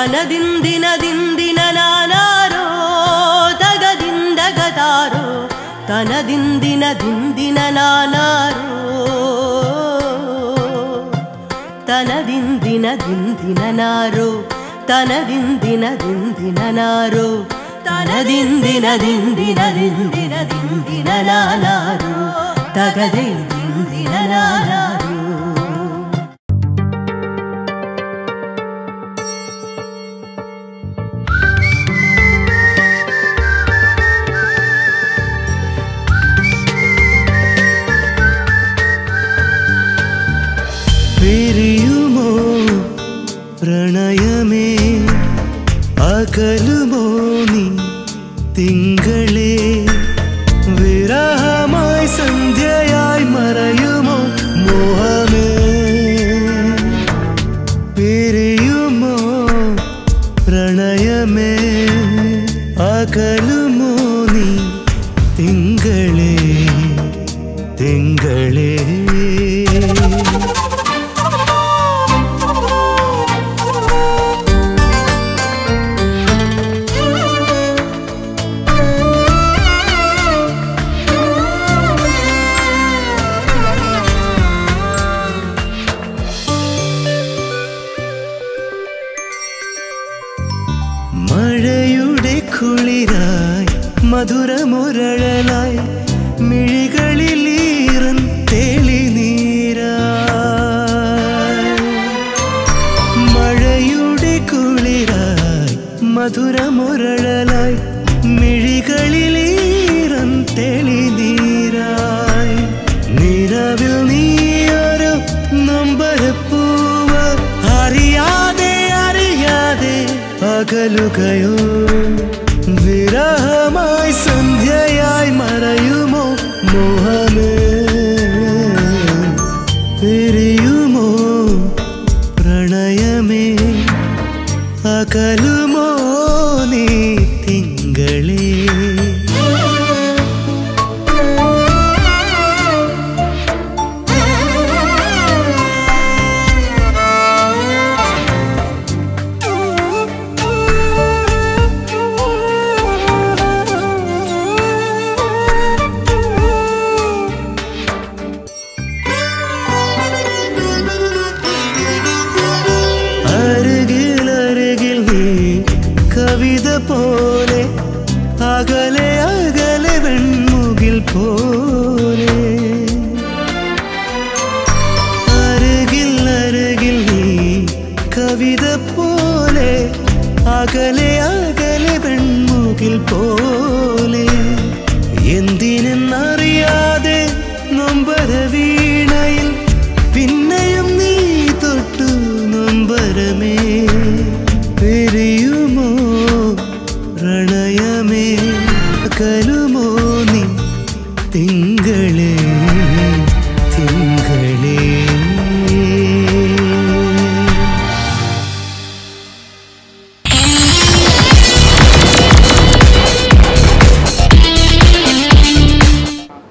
തനദിന്ദിന ദിന്ദിന നാനാരോ തകദിന്ദഗതാരോ തനദിന്ദിന ദിന്ദിന നാനാരോ തനദിന്ദിന ദിന്ദിന narrow തനദിന്ദിന ദിന്ദിന narrow തനദിന്ദിന ദിന്ദിന ദിന്ദിന ദിന്ദിന നാനാരോ തകദൈ ദിന്ദിന നാനാരോ. പിരിയുമോ പ്രണയമേ അകലുമോ നീ തിങ്കളേ വിരഹമായി സന്ധ്യയായി മറയുമോ മോഹമേ. പിരിയുമോ പ്രണയമേ അകലുമോ നീ തിങ്കളേ തിങ്കളേ. മഴയുടെ കുളിരായി മധുരമുരളലായി മിഴികളിലീറൻ തെളിനീരായി. മഴയുടെ കുളിരായി മധുരമുരളലായി മിഴികളിലീറൻ തെളിനീരായി. നിലവിൽ നീയൊരു നൊമ്പരപ്പൂവ് അറിയാതെ അറിയാതെ അകലുകയോ വിരഹമായി സന്ധ്യയായി മറയുമോ മോഹമേ. പിരിയുമോ പ്രണയമേ അകലുമോ നീ തിങ്കളേ. കവിത പോലെ അകലെ അകലെ വെൺമുകിൽ പോലെ അരികിൽ അരികിൽ നീ കവിത പോലെ അകലെ അകലെ വെൺമുകിൽ പോലെ. എന്തിനെന്നറിയാതെ നൊമ്പര വീണയിൽ പിന്നെയും നീ തൊട്ടു നൊമ്പരമേ. പിരിയുമോ പ്രണയമേ അകലുമോ നീ തിങ്കളേ തിങ്കളേ.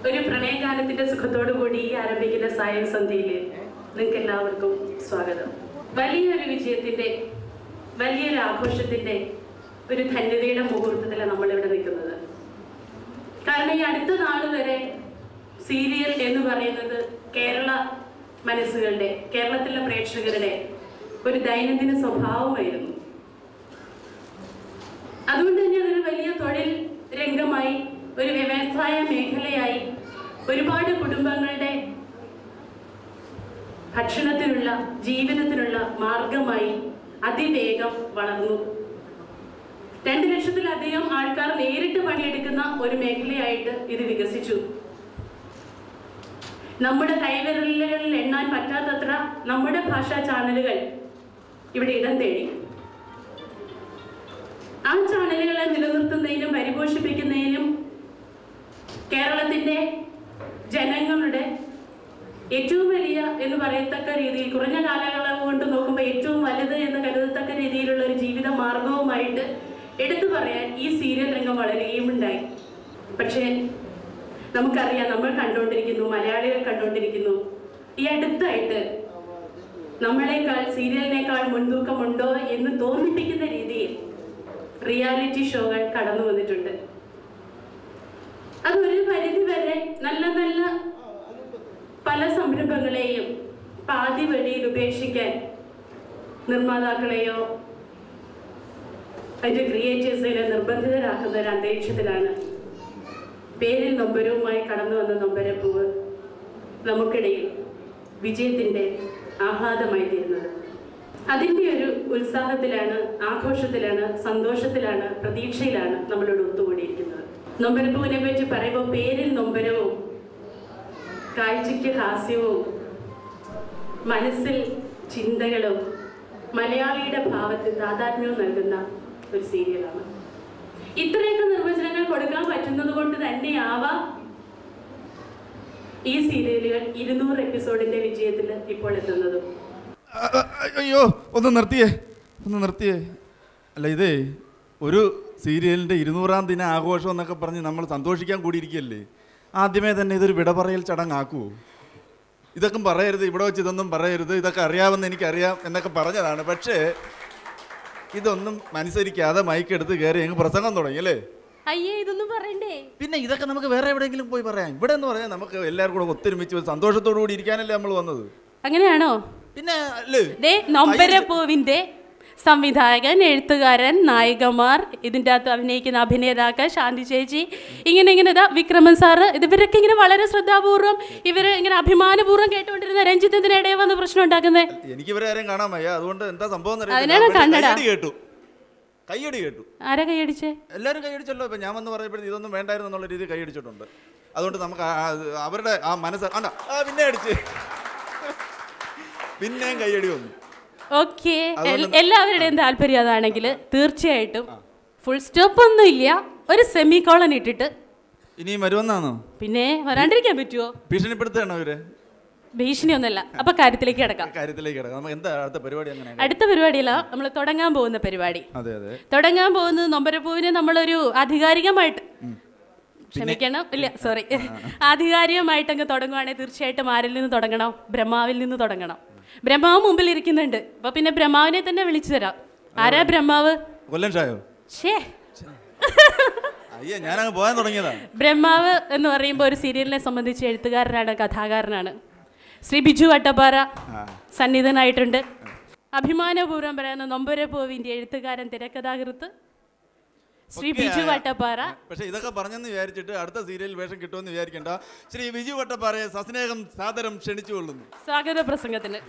ഒരു പ്രണയഗാനത്തിന്റെ സുഖത്തോടു കൂടി ആരംഭിക്കുന്ന സായം സന്ധ്യയിൽ നിങ്ങൾക്ക് എല്ലാവർക്കും സ്വാഗതം. വലിയൊരു വിജയത്തിന്റെ വലിയൊരു ആഘോഷത്തിന്റെ ഒരു ധന്യതയുടെ മുഹൂർത്തത്തിലാണ് നമ്മളിവിടെ നിൽക്കുന്നത്. കാരണം ഈ അടുത്ത നാൾ വരെ സീരിയൽ എന്ന് പറയുന്നത് കേരള മനസ്സുകളുടെ കേരളത്തിലെ പ്രേക്ഷകരുടെ ഒരു ദൈനംദിന സ്വഭാവമായിരുന്നു. അതുകൊണ്ട് തന്നെ അതൊരു വലിയ തൊഴിൽ രംഗമായി ഒരു വ്യവസായ മേഖലയായി ഒരുപാട് കുടുംബങ്ങളുടെ ഭക്ഷണത്തിനുള്ള ജീവിതത്തിനുള്ള മാർഗമായി അതിവേഗം വളർന്നു. 2 ലക്ഷത്തിലധികം ആൾക്കാർ നേരിട്ട് പണിയെടുക്കുന്ന ഒരു മേഖലയായിട്ട് ഇത് വികസിച്ചു. നമ്മുടെ കൈവിരലുകളിൽ എണ്ണാൻ പറ്റാത്തത്ര നമ്മുടെ ഭാഷാ ചാനലുകൾ ഇവിടെ ഇടം തേടി. ആ ചാനലുകളെ നിലനിർത്തുന്നതിനും പരിപോഷിപ്പിക്കുന്നതിനും കേരളത്തിന്റെ ജനങ്ങളുടെ ഏറ്റവും വലിയ എന്ന് പറയത്തക്ക രീതിയിൽ കുറഞ്ഞ കാലയളവ് കൊണ്ട് നോക്കുമ്പോൾ ഏറ്റവും വലുത് എന്ന് കരുതത്തക്ക രീതിയിലുള്ള ഒരു ജീവിത മാർഗവുമായിട്ട് എടുത്തു പറയാൻ ഈ സീരിയൽ രംഗം വളരുകയും ഉണ്ടായി. പക്ഷേ നമുക്കറിയാം, നമ്മൾ കണ്ടുകൊണ്ടിരിക്കുന്നു, മലയാളികൾ കണ്ടുകൊണ്ടിരിക്കുന്നു. ഈ അടുത്തായിട്ട് നമ്മളെക്കാൾ സീരിയലിനേക്കാൾ മുൻതൂക്കമുണ്ടോ എന്ന് തോന്നിപ്പിക്കുന്ന രീതിയിൽ റിയാലിറ്റി ഷോകൾ കടന്നു വന്നിട്ടുണ്ട്. അതൊരു പരിധി വരെ നല്ല നല്ല പല സംരംഭങ്ങളെയും പാതി വഴിയിൽ ഉപേക്ഷിക്കാൻ നിർമ്മാതാക്കളെയോ അതിൻ്റെ ക്രിയേറ്റേഴ്സിനെ നിർബന്ധിതരാക്കുന്ന ഒരു അന്തരീക്ഷത്തിലാണ് പേരിൽ നൊമ്പരവുമായി കടന്നു വന്ന നൊമ്പരപ്പൂവ് നമുക്കിടയിൽ വിജയത്തിൻ്റെ ആഹ്ലാദമായി തീരുന്നത്. അതിൻ്റെ ഒരു ഉത്സാഹത്തിലാണ്, ആഘോഷത്തിലാണ്, സന്തോഷത്തിലാണ്, പ്രതീക്ഷയിലാണ് നമ്മളോട് ഒത്തുകൂടിയിരിക്കുന്നത്. നൊമ്പരപ്പൂവിനെ പറ്റി പറയുമ്പോൾ പേരിൽ നൊമ്പരവും കാഴ്ചയ്ക്ക് ഹാസ്യവും മനസ്സിൽ ചിന്തകളും മലയാളിയുടെ ഭാവത്തിൽ താതാത്മ്യവും നൽകുന്ന ഒരു സീരിയലാണ്. ഇത്രയൊക്കെ നിർവചനങ്ങൾ കൊടുക്കാൻ പറ്റുന്നത് കൊണ്ട് തന്നെയാവാം ഈ സീരിയലുകൾ 200 എപ്പിസോഡിന്റെ വിജയത്തിൽ ഇപ്പോൾ എത്തുന്നതും. അയ്യോ ഒന്ന് നിർത്തിയേ. അല്ല, ഇതേ ഒരു സീരിയലിൻ്റെ 200ാം ദിന ആഘോഷം എന്നൊക്കെ പറഞ്ഞ് നമ്മൾ സന്തോഷിക്കാൻ കൂടിയിരിക്കുകയല്ലേ. ആദ്യമേ തന്നെ ഇതൊരു വിട പറയൽ ചടങ്ങാക്കുമോ? ഇതൊക്കെ പറയരുത്, ഇവിടെ വെച്ച് ഇതൊന്നും പറയരുത്, ഇതൊക്കെ അറിയാമെന്ന് എനിക്കറിയാം എന്നൊക്കെ പറഞ്ഞതാണ്. പക്ഷേ ഇതൊന്നും അനുസരിക്കാതെ മൈക്കെടുത്ത് കയറി ഞങ്ങൾ പ്രസംഗം തുടങ്ങി അല്ലേ? അയ്യേ, ഇതൊന്നും പറയണ്ടേ. പിന്നെ ഇതൊക്കെ നമുക്ക് വേറെ എവിടെയെങ്കിലും പോയി പറയാം. ഇവിടെ എന്ന് പറയാൻ നമുക്ക് എല്ലാവർക്കും കൂടെ ഒത്തൊരുമിച്ച് സന്തോഷത്തോടു കൂടി ഇരിക്കാനല്ലേ നമ്മൾ വന്നത്. അങ്ങനെയാണോ? പിന്നെ അല്ലേ, നൊമ്പരപ്പൂവിന്റെ സംവിധായകൻ, എഴുത്തുകാരൻ, നായികമാർ, ഇതിൻ്റെ അകത്ത് അഭിനയിക്കുന്ന അഭിനേതാക്കൾ, ശാന്തി ചേച്ചി, ഇങ്ങനെ വിക്രമൻ സാറ്, ഇവരൊക്കെ ഇങ്ങനെ വളരെ ശ്രദ്ധാപൂർവ്വം ഇവർ ഇങ്ങനെ അഭിമാനപൂർവ്വം കേട്ടുകൊണ്ടിരുന്ന രഞ്ജിത്തിന്റെ ഇടയിൽ വന്ന് പ്രശ്നം ഉണ്ടാക്കുന്നത്. എനിക്ക് ഇവരെ ആരെയും കാണാൻ വയ്യ, അതുകൊണ്ട് എന്താ സംഭവം കയ്യടി കേട്ടു. ആരാ കൈയടിച്ചേ? എല്ലാവരും കൈയടിച്ചല്ലോ. ഇപ്പൊ ഞാൻ വന്ന് പറയുമ്പോഴേ ഇതൊന്നും വേണ്ടായിരുന്നു എന്നുള്ള രീതിയിൽ കൈയടിച്ചിട്ടുണ്ട്. അതുകൊണ്ട് നമുക്ക് അവരുടെ ആ മനസ്സ് പിന്നെ അടിച്ച് പിന്നെയും കൈയടി വന്നു. ഓക്കെ, എല്ലാവരുടെയും താല്പര്യം അതാണെങ്കിൽ തീർച്ചയായിട്ടും ഫുൾ സ്റ്റോപ്പ് ഒന്നും ഇല്ല, ഒരു സെമി കോളൻ ഇട്ടിട്ട് ഇനിയും വരുമെന്നാണോ? പിന്നെ വരാണ്ടിരിക്കാൻ പറ്റുമോ? ഭീഷണിപ്പെടുത്താണോ ഇവര്? ഭീഷണിയൊന്നുമല്ല. അപ്പൊ കാര്യത്തിലേക്ക് കിടക്കാം. എന്താ അടുത്ത പരിപാടി? അടുത്ത പരിപാടിയല്ല, നമ്മൾ തുടങ്ങാൻ പോകുന്ന പരിപാടി. തുടങ്ങാൻ പോകുന്നത് നൊമ്പരപ്പൂവിനെ നമ്മളൊരു ആധികാരികമായിട്ട്, ക്ഷമിക്കണം, ഇല്ല സോറി, ആധികാരികമായിട്ടങ്ങ് തുടങ്ങുവാണെങ്കിൽ തീർച്ചയായിട്ടും ആരിൽ നിന്ന് തുടങ്ങണം? ബ്രഹ്മാവിൽ നിന്ന് തുടങ്ങണം. ബ്രഹ്മാവ് മുമ്പിൽ ഇരിക്കുന്നുണ്ട്. അപ്പൊ പിന്നെ ബ്രഹ്മാവിനെ തന്നെ വിളിച്ചു തരാം. ആരാ ബ്രഹ്മാവ്? ബ്രഹ്മാവ് എന്ന് പറയുമ്പോൾ ഒരു സീരിയലിനെ സംബന്ധിച്ച് എഴുത്തുകാരനാണ്, കഥാകാരനാണ്. ശ്രീ ബിജു വട്ടപ്പാറ സന്നിധനായിട്ടുണ്ട്. അഭിമാനപൂർവ്വം പറയുന്ന നൊമ്പരപ്പൂവിന്റെ എഴുത്തുകാരൻ, തിരക്കഥാകൃത്ത് ശ്രീ ബിജു വട്ടപ്പാറ. പക്ഷെ ഇതൊക്കെ പറഞ്ഞെന്ന് വിചാരിച്ചിട്ട് അടുത്ത സീരിയൽ വേഷം കിട്ടുമെന്ന് വിചാരിക്കേണ്ട. ശ്രീ ബിജു വട്ടപ്പാറയെ സസ്നേഹം സാദരം ക്ഷണിച്ചുകൊള്ളുന്നു. സ്വാഗത പ്രസംഗത്തിന്.